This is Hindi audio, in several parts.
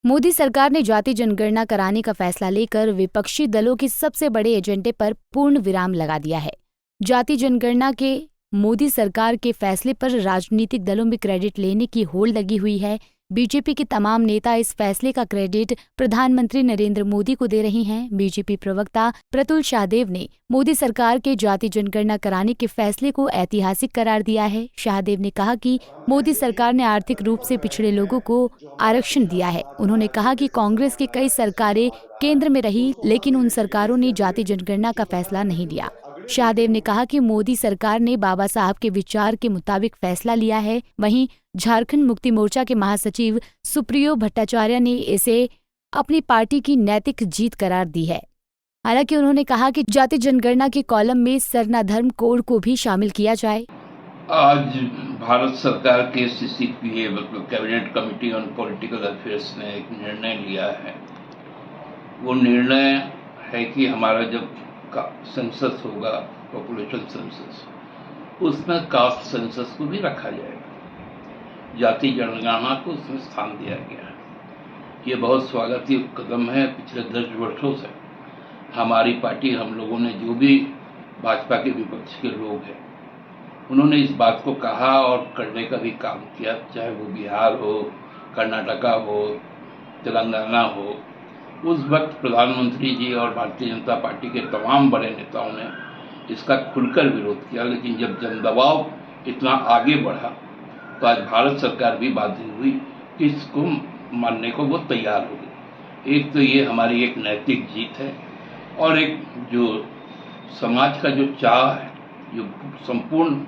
मोदी सरकार ने जाति जनगणना कराने का फैसला लेकर विपक्षी दलों के सबसे बड़े एजेंडे पर पूर्ण विराम लगा दिया है। जाति जनगणना के मोदी सरकार के फैसले पर राजनीतिक दलों में क्रेडिट लेने की होड़ लगी हुई है। बीजेपी के तमाम नेता इस फैसले का क्रेडिट प्रधानमंत्री नरेंद्र मोदी को दे रहे हैं। बीजेपी प्रवक्ता प्रतुल शाहदेव ने मोदी सरकार के जाति जनगणना कराने के फैसले को ऐतिहासिक करार दिया है। शाहदेव ने कहा कि मोदी सरकार ने आर्थिक रूप से पिछड़े लोगों को आरक्षण दिया है। उन्होंने कहा कि कांग्रेस की कई सरकारें केंद्र में रही, लेकिन उन सरकारों ने जाति जनगणना का फैसला नहीं लिया। शाहदेव ने कहा कि मोदी सरकार ने बाबा साहब के विचार के मुताबिक फैसला लिया है। वहीं झारखंड मुक्ति मोर्चा के महासचिव सुप्रियो भट्टाचार्य ने इसे अपनी पार्टी की नैतिक जीत करार दी है। हालांकि उन्होंने कहा कि जाति जनगणना के कॉलम में सरना धर्म कोड को भी शामिल किया जाए। आज भारत सरकार के CCPA मतलब cabinet committee on political affairs ने एक निर्णय लिया है। वो निर्णय है कि हमारा जब सेंसस होगा, पॉपुलेशन सेंसस, उसमें कास्ट सेंसस को भी रखा जाएगा। जाति जनगणना को उसमें स्थान दिया गया है। ये बहुत स्वागतीय कदम है। पिछले 10 वर्षों से हमारी पार्टी, हम लोगों ने, जो भी भाजपा के विपक्ष के लोग हैं, उन्होंने इस बात को कहा और करने का भी काम किया, चाहे वो बिहार हो, कर्नाटका हो, तेलंगाना हो। उस वक्त प्रधानमंत्री जी और भारतीय जनता पार्टी के तमाम बड़े नेताओं ने इसका खुलकर विरोध किया, लेकिन जब जनदबाव इतना आगे बढ़ा तो आज भारत सरकार भी बाध्य हुई कि इसको मानने को वो तैयार हो गई। एक तो ये हमारी एक नैतिक जीत है, और एक जो समाज का जो चाह है, जो संपूर्ण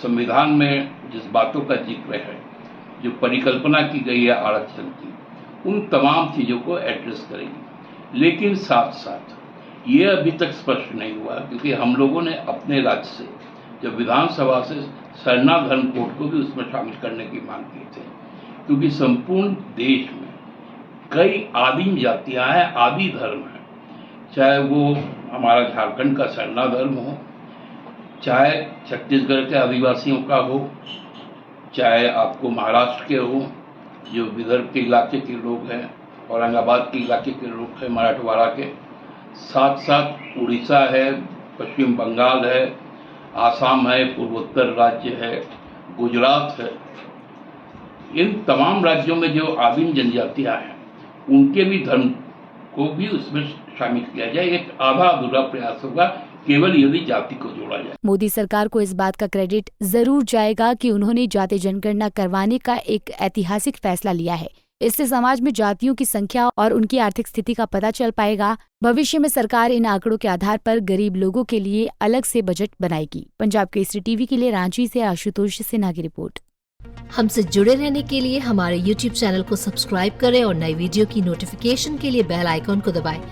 संविधान में जिस बातों का जिक्र है, जो परिकल्पना की गई है आरक्षण की, उन तमाम चीज़ों को एड्रेस करेगी। लेकिन साथ साथ ये अभी तक स्पष्ट नहीं हुआ, क्योंकि हम लोगों ने अपने राज्य से, जब विधानसभा से, सरना धर्म कोड को भी उसमें शामिल करने की मांग की थी, क्योंकि संपूर्ण देश में कई आदिम जातियां हैं, आदि धर्म हैं। चाहे वो हमारा झारखंड का सरना धर्म हो, चाहे छत्तीसगढ़ के आदिवासियों का हो, चाहे आपको महाराष्ट्र के हो, जो विदर्भ के इलाके के लोग हैं, औरंगाबाद के इलाके के लोग हैं, मराठवाड़ा के, साथ साथ उड़ीसा है, पश्चिम बंगाल है, आसाम है, पूर्वोत्तर राज्य है, गुजरात है। इन तमाम राज्यों में जो आदिम जनजातियां हैं, उनके भी धर्म को भी उसमें शामिल किया जाए। एक आधा अधूरा प्रयास होगा केवल यदि जाति को जोड़ा जाए। मोदी सरकार को इस बात का क्रेडिट जरूर जाएगा कि उन्होंने जाति जनगणना करवाने का एक ऐतिहासिक फैसला लिया है। इससे समाज में जातियों की संख्या और उनकी आर्थिक स्थिति का पता चल पाएगा। भविष्य में सरकार इन आंकड़ों के आधार पर गरीब लोगों के लिए अलग से बजट बनाएगी। पंजाब केसरी टीवी के लिए रांची से आशुतोष सिन्हा की रिपोर्ट। हमसे जुड़े रहने के लिए हमारे YouTube चैनल को सब्सक्राइब करें और नई वीडियो की नोटिफिकेशन के लिए बेल आइकॉन को दबाएं।